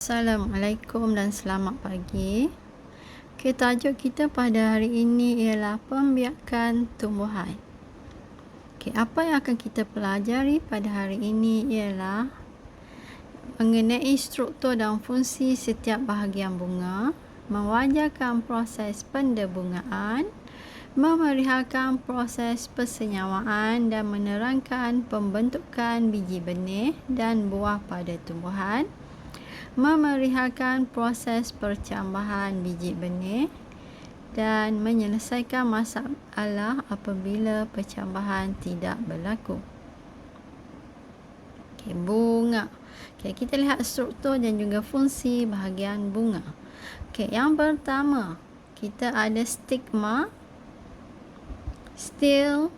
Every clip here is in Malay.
Assalamualaikum dan selamat pagi. Tajuk kita pada hari ini ialah pembiakan tumbuhan. Apa yang akan kita pelajari pada hari ini ialah mengenai struktur dan fungsi setiap bahagian bunga, mewajarkan proses pendebungaan, memerihalkan proses persenyawaan dan menerangkan pembentukan biji benih dan buah pada tumbuhan, memerihalkan proses percambahan biji benih dan menyelesaikan masalah apabila percambahan tidak berlaku. Bunga. Kita lihat struktur dan juga fungsi bahagian bunga. Yang pertama, kita ada stigma, stil,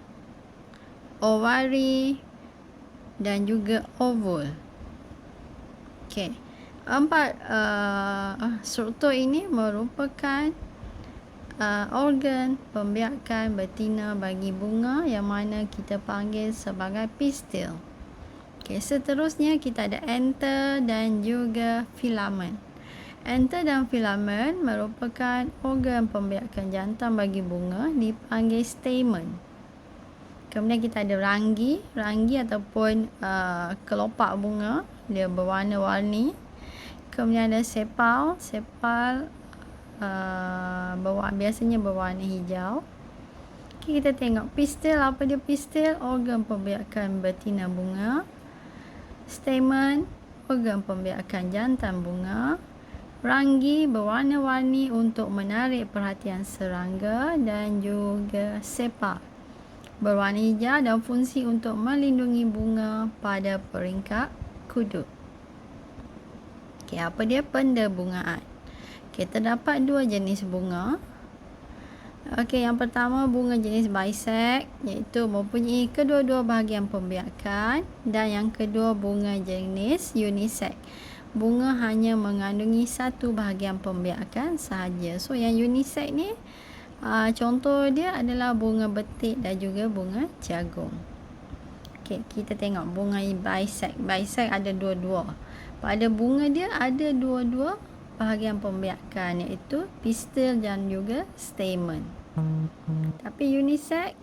ovari dan juga ovule. Empat struktur ini merupakan organ pembiakan betina bagi bunga yang mana kita panggil sebagai pistil. Seterusnya kita ada anther dan juga filamen. Anther dan filamen merupakan organ pembiakan jantan bagi bunga dipanggil stamen. Kemudian kita ada ranggi ataupun kelopak bunga, dia berwarna-warni. Kemudian ada sepal biasanya berwarna hijau. Kita tengok pistil. Apa dia pistil? Organ pembiakan betina bunga. Stamen, organ pembiakan jantan bunga. Ranggi berwarna-warni untuk menarik perhatian serangga dan juga sepal berwarna hijau dan fungsi untuk melindungi bunga pada peringkat kudu. Apa dia pendebungaan? Terdapat dua jenis bunga. Yang pertama bunga jenis bisect, iaitu mempunyai kedua-dua bahagian pembiakan, dan yang kedua bunga jenis unisex. Bunga hanya mengandungi satu bahagian pembiakan sahaja. So yang unisex ni contoh dia adalah bunga betik dan juga bunga jagung. Kita tengok bunga bisect. Bisect ada dua-dua. Pada bunga dia ada dua-dua bahagian pembiakan, iaitu pistil dan juga stamen. Tapi unisex,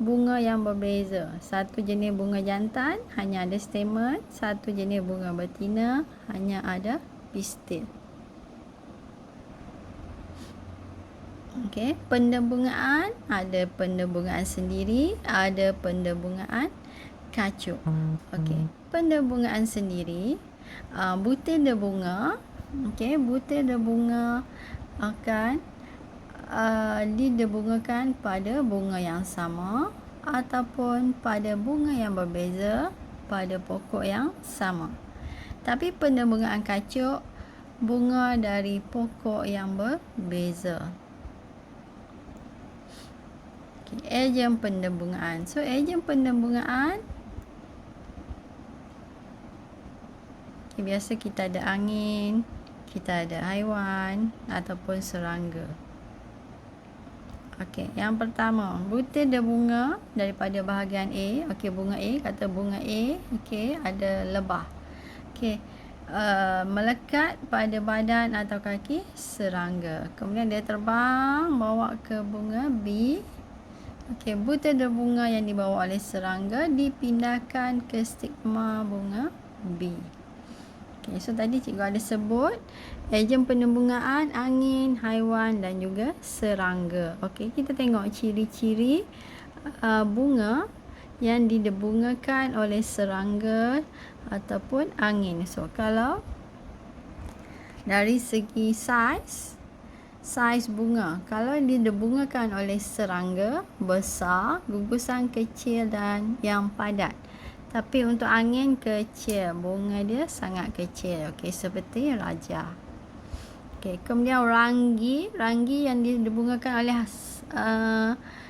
bunga yang berbeza. Satu jenis bunga jantan hanya ada stamen, satu jenis bunga betina hanya ada pistil. Pendebungaan, ada pendebungaan sendiri, ada pendebungaan kacuk. Pendebungaan sendiri, butir debunga. Butir debunga akan didebungakan pada bunga yang sama ataupun pada bunga yang berbeza pada pokok yang sama. Tapi pendebungaan kacuk, bunga dari pokok yang berbeza. Ejen pendebungaan. So ejen pendebungaan, biasa kita ada angin, kita ada haiwan ataupun serangga. Yang pertama, butir debunga daripada bahagian A. Bunga A, kata bunga A, ada lebah. Melekat pada badan atau kaki serangga. Kemudian dia terbang bawa ke bunga B. Butir debunga yang dibawa oleh serangga dipindahkan ke stigma bunga B. So tadi cikgu ada sebut ejen pendebungaan, angin, haiwan dan juga serangga. Kita tengok ciri-ciri bunga yang didebungakan oleh serangga ataupun angin. So kalau dari segi saiz bunga, kalau didebungakan oleh serangga, besar, gugusan kecil dan yang padat. Tapi untuk angin kecil, bunga dia sangat kecil. Seperti raja. Kemudian ranggi yang didebungakan oleh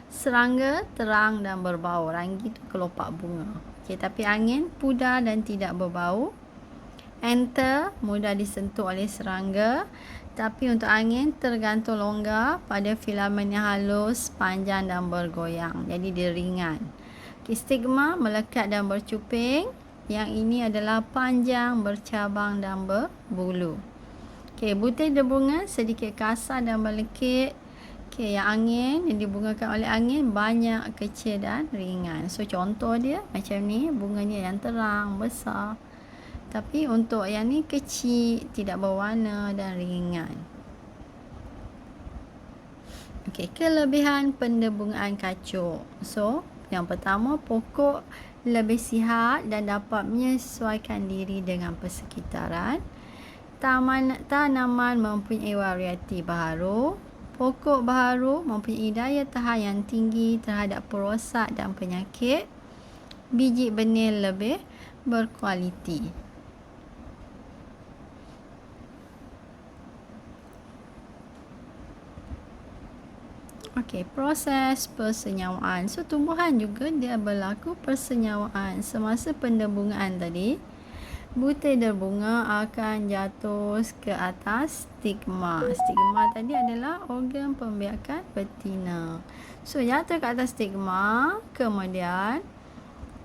serangga, terang dan berbau. Ranggi itu kelopak bunga. Tapi angin pudar dan tidak berbau. Anther mudah disentuh oleh serangga, tapi untuk angin tergantung longgar pada filamen yang halus, panjang dan bergoyang. Jadi dia ringan. Stigma melekat dan bercuping. Yang ini adalah panjang, bercabang dan berbulu. Okey, butir berbunga sedikit kasar dan melekit. Okey, yang angin yang dibungakan oleh angin banyak, kecil dan ringan. So contoh dia macam ni, bunganya yang terang, besar. Tapi untuk yang ni kecil, tidak berwarna dan ringan. Okey, kelebihan pendebungaan kacuk. So, yang pertama, pokok lebih sihat dan dapat menyesuaikan diri dengan persekitaran. Tanaman mempunyai varieti baharu. Pokok baharu mempunyai daya tahan yang tinggi terhadap perosak dan penyakit. Biji benih lebih berkualiti. Okey, proses persenyawaan. So, tumbuhan juga dia berlaku persenyawaan. Semasa pendebungaan tadi, butir berbunga akan jatuh ke atas stigma. Stigma tadi adalah organ pembiakan betina. So, jatuh ke atas stigma, kemudian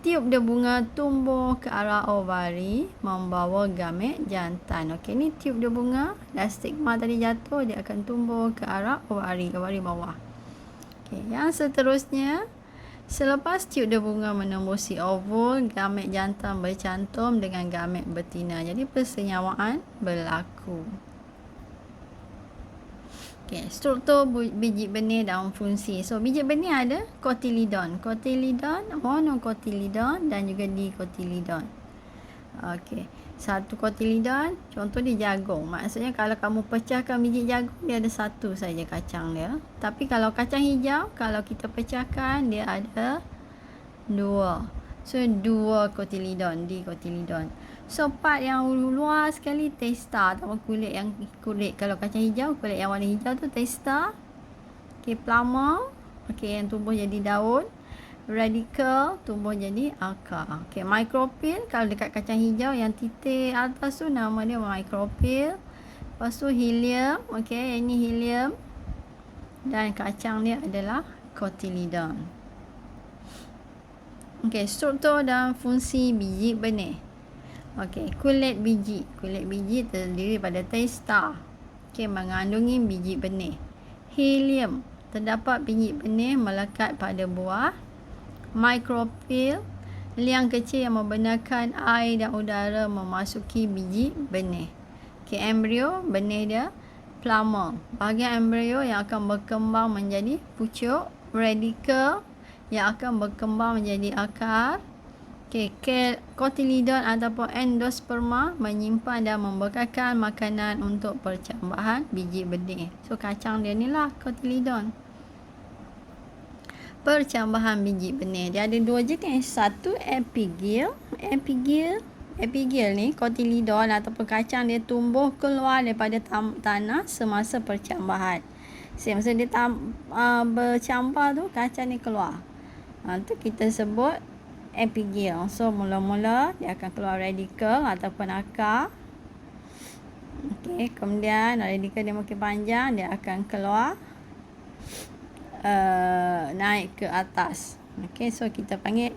tiup berbunga tumbuh ke arah ovari membawa gamet jantan. Okey, ni tiup berbunga dan stigma tadi jatuh, dia akan tumbuh ke arah ovari bawah. Okey, yang seterusnya, selepas tiup berbunga menembusi ovul, gamet jantan bercantum dengan gamet betina. Jadi persenyawaan berlaku. Okey, struktur biji benih dan fungsi. So, biji benih ada kotilidon, monokotilidon dan juga dikotilidon. Okey, satu kotilidon, contoh dia jagung. Maksudnya kalau kamu pecahkan biji jagung, dia ada satu saja kacang dia. Tapi kalau kacang hijau, kalau kita pecahkan, dia ada dua. So, dua kotilidon, dikotilidon. So, part yang luar sekali testa atau kulit. Kalau kacang hijau, kulit yang warna hijau tu testa. Okey, plama. Okey, yang tumbuh jadi daun. Radical tumbuh jadi akar. Okey, micropyle kalau dekat kacang hijau yang titik atas tu nama dia micropyle. Lepas tu helium. Okey, ini helium. Dan kacang dia adalah cotyledon. Okey, struktur dan fungsi biji benih. Okey, kulit biji. Kulit biji terdiri pada testa. Okey, mengandungi biji benih. Helium, terdapat biji benih melekat pada buah. Micropyle, liang kecil yang membenarkan air dan udara memasuki biji benih. Okey, embrio, benih dia. Plama, bahagian embrio yang akan berkembang menjadi pucuk. Radical, yang akan berkembang menjadi akar. Okey, cotyledon ataupun endosperma menyimpan dan membekalkan makanan untuk percambahan biji benih. So, kacang dia ni lah cotyledon. Percambahan biji benih. Dia ada dua jenis. Satu epigil. Epigil ni cotyledon ataupun kacang dia tumbuh keluar daripada tanah semasa percambahan. Masa dia bercambah tu, kacang ni keluar. Tu kita sebut epigil. So, mula-mula dia akan keluar radical ataupun akar. Okey, kemudian radical dia makin panjang, dia akan keluar naik ke atas. Okey, so kita panggil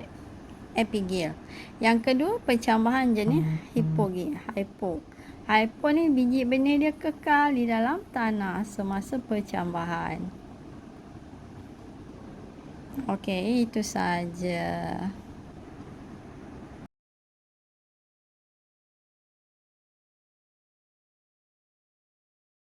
epigil. Yang kedua, percambahan jenis hipogil. Hypo ni biji benih dia kekal di dalam tanah semasa percambahan. Okey, itu saja.